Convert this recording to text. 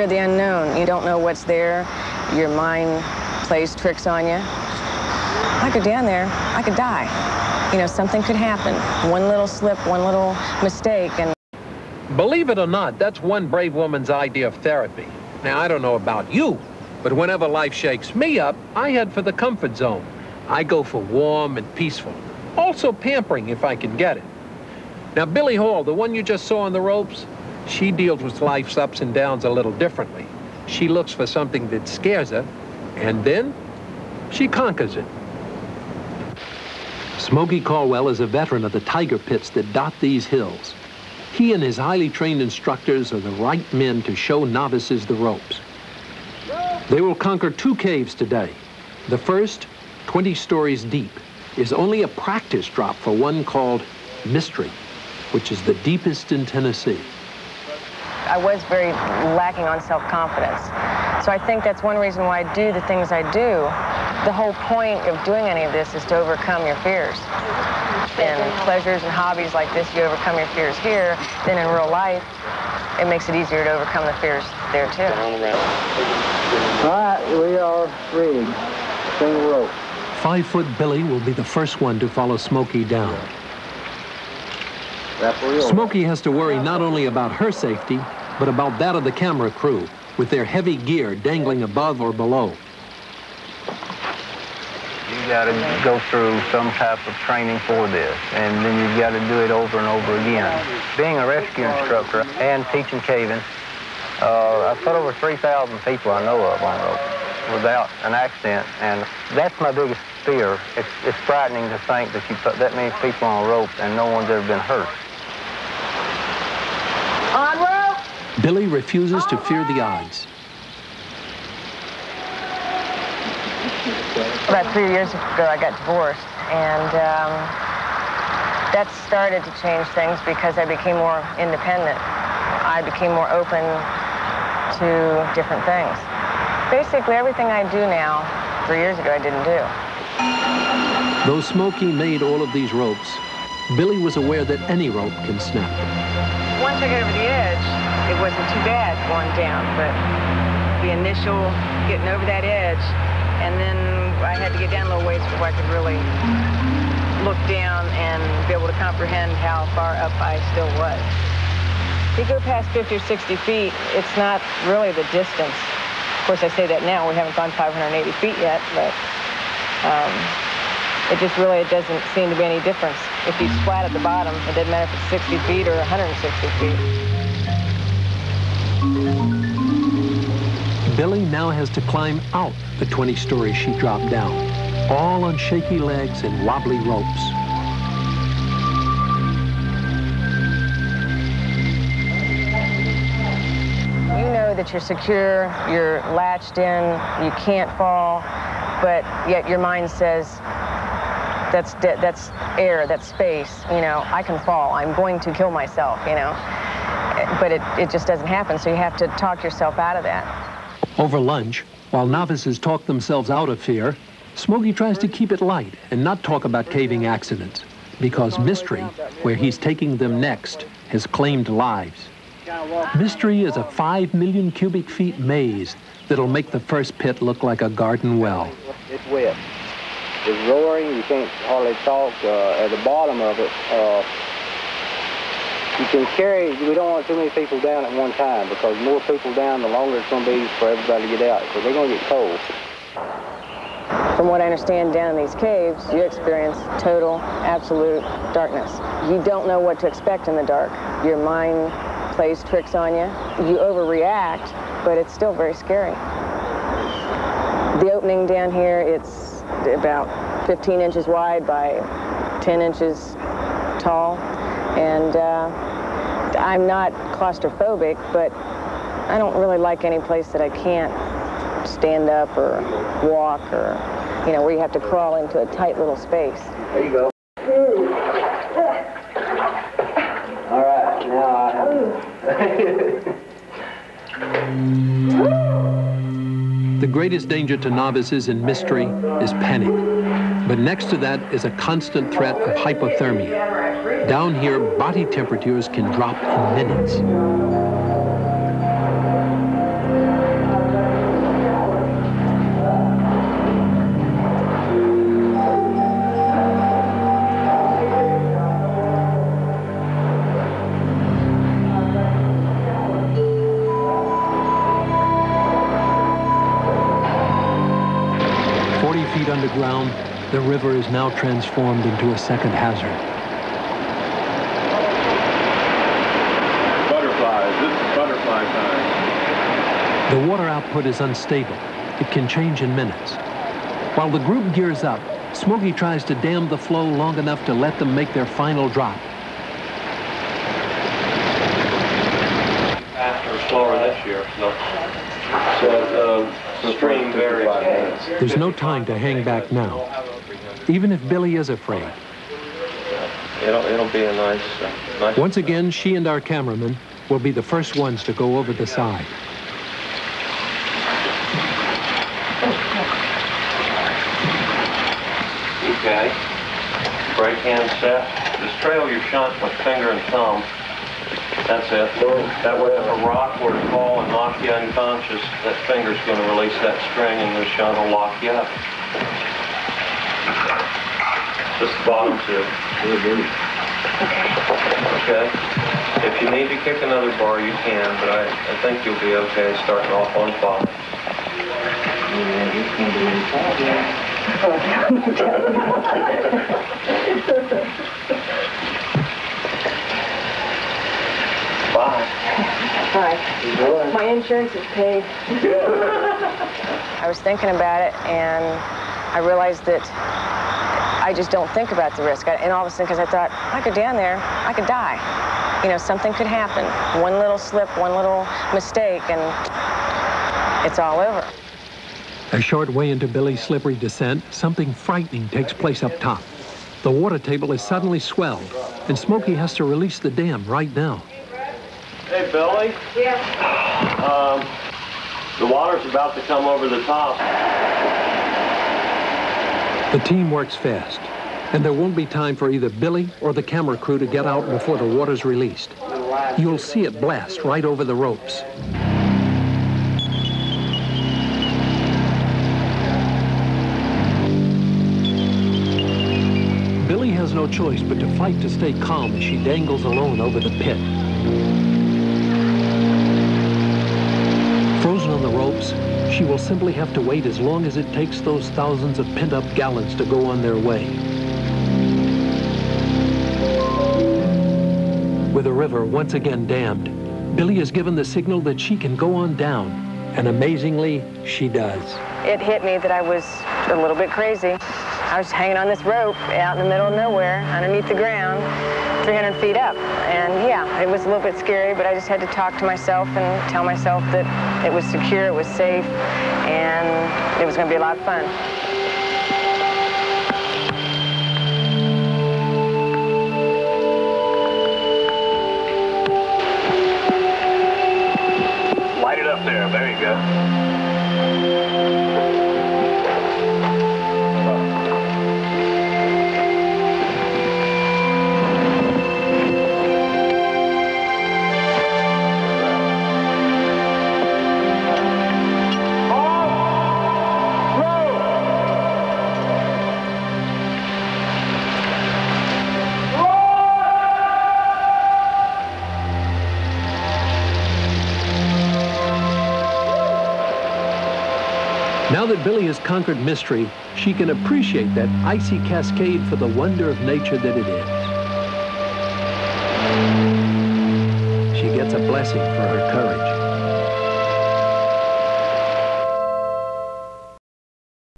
Fear of the unknown. You don't know what's there. Your mind plays tricks on you. I go down there, I could die. You know, something could happen. One little slip, one little mistake, and... Believe it or not, that's one brave woman's idea of therapy. Now, I don't know about you, but whenever life shakes me up, I head for the comfort zone. I go for warm and peaceful. Also pampering if I can get it. Now, Billie Hall, the one you just saw on the ropes, she deals with life's ups and downs a little differently. She looks for something that scares her, and then she conquers it. Smokey Caldwell is a veteran of the tiger pits that dot these hills. He and his highly trained instructors are the right men to show novices the ropes. They will conquer 2 caves today. The first, 20 stories deep, is only a practice drop for one called Mystery, which is the deepest in Tennessee. I was very lacking on self-confidence. So I think that's one reason why I do the things I do. The whole point of doing any of this is to overcome your fears. In pleasures and hobbies like this, you overcome your fears here. Then in real life, it makes it easier to overcome the fears there too. All right, we are ready. Single rope. 5-foot Billy will be the first one to follow Smokey down. Smokey has to worry not only about her safety, but about that of the camera crew, with their heavy gear dangling above or below. You got to go through some type of training for this, and then you've got to do it over and over again. Being a rescue instructor and teaching caving, I've put over 3,000 people I know of on rope without an accident, and that's my biggest fear. It's frightening to think that you put that many people on a rope and no one's ever been hurt. On rope! Billy refuses to fear the odds. About 3 years ago, I got divorced, and that started to change things because I became more independent. I became more open to different things. Basically, everything I do now, 3 years ago, I didn't do. Though Smokey made all of these ropes, Billy was aware that any rope can snap. Once I got over the edge, it wasn't too bad going down, but the initial getting over that edge, and then I had to get down a little ways before I could really look down and be able to comprehend how far up I still was. If you go past 50 or 60 feet, it's not really the distance. Of course, I say that now. We haven't gone 580 feet yet, but it just really doesn't seem to be any difference. If he's flat at the bottom, it doesn't matter if it's 60 feet or 160 feet. Billy now has to climb out the 20 stories she dropped down, all on shaky legs and wobbly ropes. You know that you're secure, you're latched in, you can't fall, but yet your mind says, that's air, that's space, you know, I can fall, I'm going to kill myself, you know. But it just doesn't happen, so you have to talk yourself out of that. Over lunch, while novices talk themselves out of fear, Smokey tries to keep it light and not talk about caving accidents, because Mystery, where he's taking them next, has claimed lives. Mystery is a 5 million cubic feet maze that'll make the first pit look like a garden well. It's wet. It's roaring. You can't hardly talk. At the bottom of it, you can carry, we don't want too many people down at one time, because the more people down, the longer it's going to be for everybody to get out, because they're going to get cold. From what I understand, down in these caves, you experience total, absolute darkness. You don't know what to expect in the dark. Your mind plays tricks on you. You overreact, but it's still very scary. The opening down here, it's about 15 inches wide by 10 inches tall. And I'm not claustrophobic, but I don't really like any place that I can't stand up or walk, or, you know, where you have to crawl into a tight little space. There you go. All right, now I have... The greatest danger to novices in Mystery is panic. But next to that is a constant threat of hypothermia. Down here, body temperatures can drop in minutes. ground, the river is now transformed into a second hazard. Butterflies, this is butterfly time. The water output is unstable. It can change in minutes. While the group gears up, Smokey tries to dam the flow long enough to let them make their final drop. Faster or slower this year, so the stream varies. There's no time to hang back now, even if Billy is afraid. It'll be a nice. Once again, she and our cameraman will be the first ones to go over the side. Okay. Brake hand set. Just trail your shunt with finger and thumb. That's it. That way if a rock were to fall and knock you unconscious, that finger's going to release that string and the shunt will lock you up. Just the bottom two. Okay. If you need to kick another bar, you can, but I think you'll be okay starting off on 5. Hi. My insurance is paid. I was thinking about it, and I realized that I just don't think about the risk. And all of a sudden, because I thought, if I go down there, I could die. You know, something could happen. One little slip, one little mistake, and it's all over. A short way into Billy's slippery descent, something frightening takes place up top. The water table is suddenly swelled, and Smokey has to release the dam right now. Hey, Billy. Yeah. The water's about to come over the top. The team works fast, and there won't be time for either Billy or the camera crew to get out before the water's released. You'll see it blast right over the ropes. Billy has no choice but to fight to stay calm as she dangles alone over the pit. Frozen on the ropes, she will simply have to wait as long as it takes those thousands of pent-up gallons to go on their way. With the river once again dammed, Billy is given the signal that she can go on down, and amazingly, she does. It hit me that I was a little bit crazy. I was hanging on this rope out in the middle of nowhere, underneath the ground, 300 feet up. And yeah, it was a little bit scary, but I just had to talk to myself and tell myself that it was secure, it was safe, and it was going to be a lot of fun. Light it up there. There you go. Now that Billy has conquered mystery, she can appreciate that icy cascade for the wonder of nature that it is. She gets a blessing for her courage.